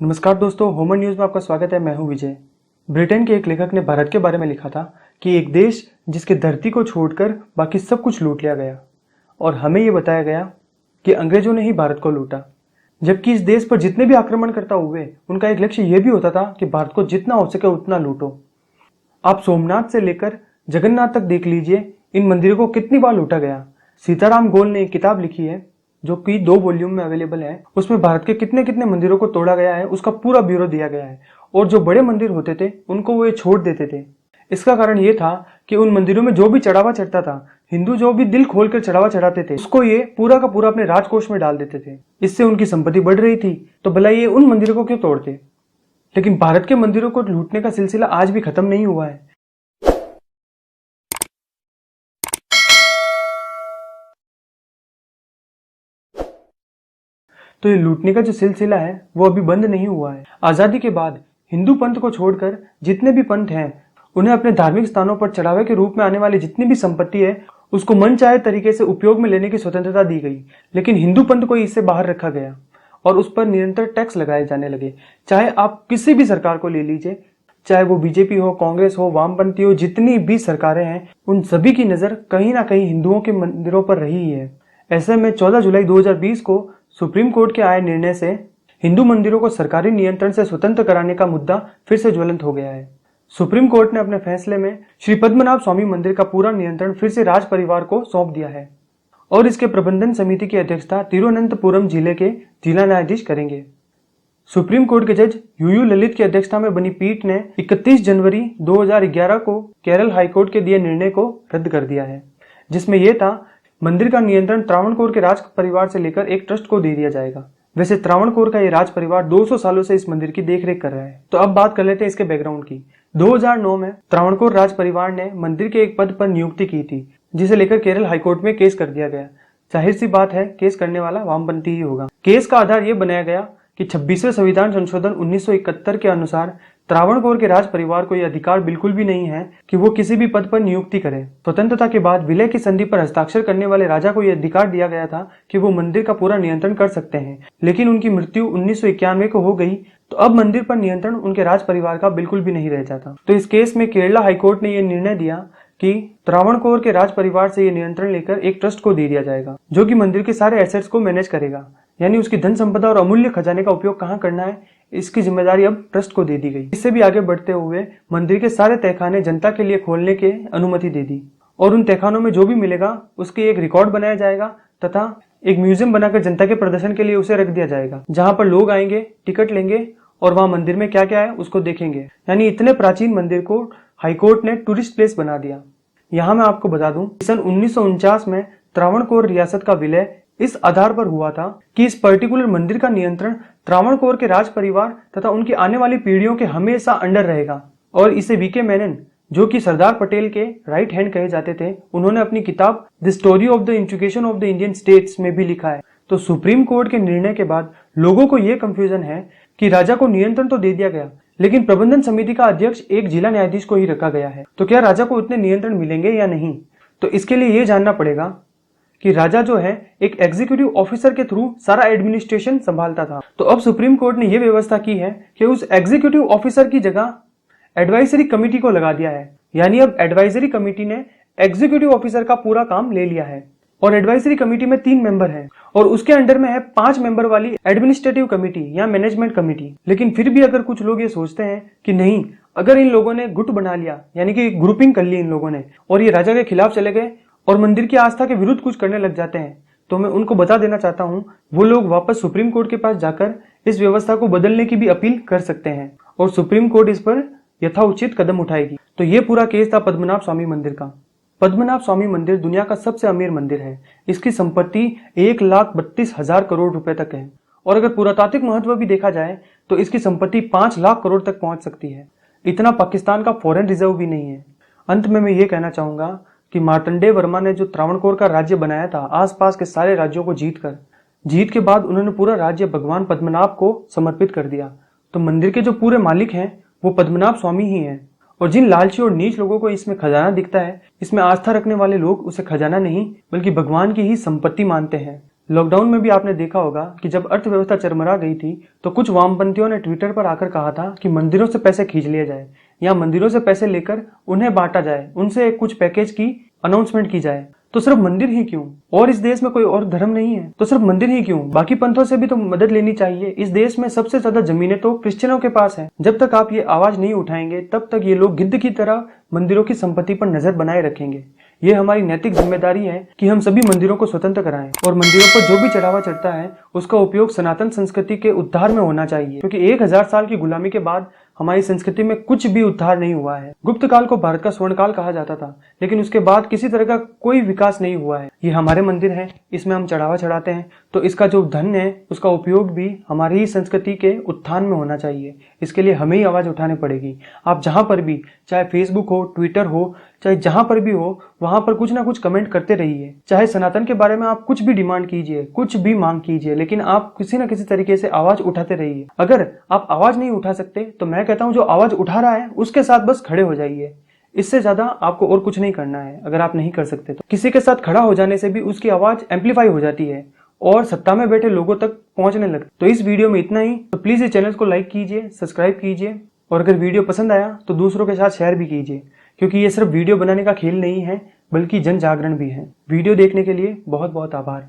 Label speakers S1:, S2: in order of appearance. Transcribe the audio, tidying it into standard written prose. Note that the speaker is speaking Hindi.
S1: नमस्कार दोस्तों, होमन न्यूज़ में आपका स्वागत है। मैं हूं विजय। ब्रिटेन के एक लेखक ने भारत के बारे में लिखा था कि एक देश जिसके धरती को छोड़कर बाकी सब कुछ लूट लिया गया, और हमें ये बताया गया कि अंग्रेजों ने ही भारत को लूटा। जबकि इस देश पर जितने भी आक्रमणकर्ता हुए, उनका एक लक्ष्य ये भी होता था कि भारत को जितना हो सके उतना लूटो। आप सोमनाथ से लेकर जगन्नाथ तक देख लीजिए, इन मंदिरों को कितनी बार लूटा गया। सीताराम गोल ने एक किताब लिखी है जो कि 2 वॉल्यूम में अवेलेबल है। उसमें भारत के कितने कितने मंदिरों को तोड़ा गया है, उसका पूरा ब्यूरो दिया गया है। और जो बड़े मंदिर होते थे उनको वो ये छोड़ देते थे। इसका कारण ये था कि उन मंदिरों में जो भी चढ़ावा चढ़ता था, हिंदू जो भी दिल खोलकर चढ़ावा चढ़ाते थे, उसको ये पूरा का पूरा अपने राजकोष में डाल देते थे। इससे उनकी संपत्ति बढ़ रही थी, तो भला ये उन मंदिरों को क्यों तोड़ते। लेकिन भारत के मंदिरों को लूटने का सिलसिला आज भी खत्म नहीं हुआ है। तो ये लूटने का जो सिलसिला है वो अभी बंद नहीं हुआ है। आजादी के बाद हिंदू पंथ को छोड़कर जितने भी पंथ हैं, उन्हें अपने धार्मिक स्थानों पर चढ़ावे के रूप में आने वाली जितनी भी संपत्ति है, उसको मनचाहे तरीके से उपयोग में लेने की स्वतंत्रता दी गई। लेकिन हिंदू पंथ को इससे बाहर रखा गया और उस पर निरंतर टैक्स लगाए जाने लगे। चाहे आप किसी भी सरकार को ले लीजिए, चाहे वो बीजेपी हो, कांग्रेस हो, वामपंथी हो, जितनी भी सरकारें हैं, उन सभी की नजर कहीं ना कहीं हिंदुओं के मंदिरों पर रही है। ऐसे में 14 जुलाई 2020 को सुप्रीम कोर्ट के आए निर्णय से हिंदू मंदिरों को सरकारी नियंत्रण से स्वतंत्र कराने का मुद्दा फिर से ज्वलंत हो गया है। सुप्रीम कोर्ट ने अपने फैसले में श्री पद्मनाभ स्वामी मंदिर का पूरा नियंत्रण फिर से राज परिवार को सौंप दिया है और इसके प्रबंधन समिति की अध्यक्षता तिरुवनंतपुरम जिले के जिला न्यायाधीश करेंगे। सुप्रीम कोर्ट के जज यूयू ललित की अध्यक्षता में बनी पीठ ने 31 जनवरी 2011 को केरल हाईकोर्ट के दिए निर्णय को रद्द कर दिया है, जिसमें यह था मंदिर का नियंत्रण त्रावणकोर के राज परिवार से लेकर एक ट्रस्ट को दे दिया जाएगा। वैसे त्रावणकोर का ये राज परिवार 200 सालों से इस मंदिर की देखरेख कर रहा है। तो अब बात कर लेते हैं इसके बैकग्राउंड की। 2009 में त्रावणकोर राज परिवार ने मंदिर के एक पद पर नियुक्ति की थी, जिसे लेकर केरल हाईकोर्ट में केस कर दिया गया। जाहिर सी बात है, केस करने वाला वामपंथी ही होगा। केस का आधार यह बनाया गया कि 26वें संविधान संशोधन 1971 के अनुसार त्रावणकोर के राज परिवार को यह अधिकार बिल्कुल भी नहीं है कि वो किसी भी पद पर नियुक्ति करे। स्वतंत्रता के बाद विलय की संधि पर हस्ताक्षर करने वाले राजा को यह अधिकार दिया गया था कि वो मंदिर का पूरा नियंत्रण कर सकते हैं, लेकिन उनकी मृत्यु 1991 को हो गई, तो अब मंदिर पर नियंत्रण उनके राज परिवार का बिल्कुल भी नहीं रह जाता। तो इस केस में केरला हाईकोर्ट ने यह निर्णय दिया कि त्रावणकोर के राज परिवार से यह नियंत्रण लेकर एक ट्रस्ट को दे दिया जाएगा, जो कि मंदिर के सारे एसेट्स को मैनेज करेगा। यानी उसकी धन संपदा और अमूल्य खजाने का उपयोग कहां करना है, इसकी जिम्मेदारी अब ट्रस्ट को दे दी गई। इससे भी आगे बढ़ते हुए मंदिर के सारे तहखाने जनता के लिए खोलने की अनुमति दे दी और उन तहखानों में जो भी मिलेगा उसके एक रिकॉर्ड बनाया जाएगा तथा एक म्यूजियम बनाकर जनता के प्रदर्शन के लिए उसे रख दिया जाएगा, जहां पर लोग आएंगे, टिकट लेंगे और वहां मंदिर में क्या क्या है उसको देखेंगे। यानी इतने प्राचीन मंदिर को हाईकोर्ट ने टूरिस्ट प्लेस बना दिया। यहाँ मैं आपको बता दूं, सन 1949 में त्रावणकोर रियासत का विलय इस आधार पर हुआ था कि इस पर्टिकुलर मंदिर का नियंत्रण त्रावणकोर के राज परिवार तथा उनकी आने वाली पीढ़ियों के हमेशा अंडर रहेगा। और इसे वीके मेनन, जो कि सरदार पटेल के राइट हैंड कहे जाते थे, उन्होंने अपनी किताब the story of the integration of the Indian states में भी लिखा है। तो सुप्रीम कोर्ट के निर्णय के बाद लोगों को यह कंफ्यूजन है कि राजा को नियंत्रण तो दे दिया गया, लेकिन प्रबंधन समिति का अध्यक्ष एक जिला न्यायाधीश को ही रखा गया है। तो क्या राजा को उतने नियंत्रण मिलेंगे या नहीं? तो इसके लिए यह जानना पड़ेगा कि राजा जो है एक एग्जीक्यूटिव ऑफिसर के थ्रू सारा एडमिनिस्ट्रेशन संभालता था। तो अब सुप्रीम कोर्ट ने यह व्यवस्था की है कि उस एग्जीक्यूटिव ऑफिसर की जगह एडवाइजरी कमेटी को लगा दिया है। यानी अब एडवाइजरी कमेटी ने एग्जीक्यूटिव ऑफिसर का पूरा काम ले लिया है और एडवाइजरी कमेटी में 3 मेंबर हैं और उसके अंडर में है 5 मेंबर वाली एडमिनिस्ट्रेटिव कमेटी या मैनेजमेंट कमेटी। लेकिन फिर भी अगर कुछ लोग ये सोचते हैं कि नहीं, अगर इन लोगों ने गुट बना लिया, यानी कि ग्रुपिंग कर ली इन लोगों ने और ये राजा के खिलाफ चले गए और मंदिर की आस्था के विरुद्ध कुछ करने लग जाते हैं, तो मैं उनको बता देना चाहता हूं, वो लोग वापस सुप्रीम कोर्ट के पास जाकर इस व्यवस्था को बदलने की भी अपील कर सकते हैं और सुप्रीम कोर्ट इस पर यथोचित कदम उठाएगी। तो ये पूरा केस था पद्मनाभ स्वामी मंदिर का। पद्मनाभ स्वामी मंदिर दुनिया का सबसे अमीर मंदिर है। इसकी संपत्ति 1,32,000 करोड़ रुपए तक है और अगर पुरातात्विक महत्व भी देखा जाए तो इसकी संपत्ति 5 लाख करोड़ तक पहुंच सकती है। इतना पाकिस्तान का फॉरेन रिजर्व भी नहीं है। अंत में मैं ये कहना चाहूंगा कि मार्तंडेय वर्मा ने जो त्रावणकोर का राज्य बनाया था, आसपास के सारे राज्यों को जीत के बाद उन्होंने पूरा राज्य भगवान पद्मनाभ को समर्पित कर दिया। तो मंदिर के जो पूरे मालिक हैं वो पद्मनाभ स्वामी ही हैं और जिन लालची और नीच लोगों को इसमें खजाना दिखता है, इसमें आस्था रखने वाले लोग उसे खजाना नहीं बल्कि भगवान की ही संपत्ति मानते हैं। लॉकडाउन में भी आपने देखा होगा कि जब अर्थव्यवस्था चरमरा गई थी तो कुछ वामपंथियों ने ट्विटर पर आकर कहा था कि मंदिरों से पैसे खींच लिए जाए या मंदिरों से पैसे लेकर उन्हें बांटा जाए, उनसे कुछ पैकेज की अनाउंसमेंट की जाए। तो सिर्फ मंदिर ही क्यों? और इस देश में कोई और धर्म नहीं है तो सिर्फ मंदिर ही क्यों? बाकी पंथों से भी तो मदद लेनी चाहिए। इस देश में सबसे ज्यादा जमीनें तो क्रिश्चियनों के पास हैं। जब तक आप ये आवाज नहीं उठाएंगे तब तक ये लोग गिद्ध की तरह मंदिरों की संपत्ति पर नजर बनाए रखेंगे। ये हमारी नैतिक जिम्मेदारी है कि हम सभी मंदिरों को स्वतंत्र कराएं और मंदिरों पर जो भी चढ़ावा चढ़ता है उसका उपयोग सनातन संस्कृति के उद्धार में होना चाहिए, क्योंकि 1000 साल की गुलामी के बाद हमारी संस्कृति में कुछ भी उद्धार नहीं हुआ है। गुप्त काल को भारत का स्वर्ण काल कहा जाता था, लेकिन उसके बाद किसी तरह का कोई विकास नहीं हुआ है। ये हमारे मंदिर है, इसमें हम चढ़ावा चढ़ाते हैं, तो इसका जो धन है उसका उपयोग भी हमारी ही संस्कृति के उत्थान में होना चाहिए। इसके लिए हमें ही आवाज उठानी पड़ेगी। आप जहां पर भी, चाहे फेसबुक हो, ट्विटर हो, चाहे जहां पर भी हो, वहां पर कुछ ना कुछ कमेंट करते रहिए। चाहे सनातन के बारे में आप कुछ भी डिमांड कीजिए, कुछ भी मांग कीजिए, लेकिन आप किसी ना किसी तरीके से आवाज उठाते रहिए। अगर आप आवाज नहीं उठा सकते तो मैं कहता हूं जो आवाज उठा रहा है उसके साथ बस खड़े हो जाइए। इससे ज्यादा आपको और कुछ नहीं करना है। अगर आप नहीं कर सकते तो किसी के साथ खड़ा हो जाने से भी उसकी आवाज एम्पलीफाई हो जाती है और सत्ता में बैठे लोगों तक पहुंचने लगती। तो इस वीडियो में इतना ही। तो प्लीज इस चैनल को लाइक कीजिए, सब्सक्राइब कीजिए और अगर वीडियो पसंद आया तो दूसरों के साथ शेयर भी कीजिए, क्योंकि ये सिर्फ वीडियो बनाने का खेल नहीं है बल्कि जन जागरण भी है। वीडियो देखने के लिए बहुत बहुत आभार।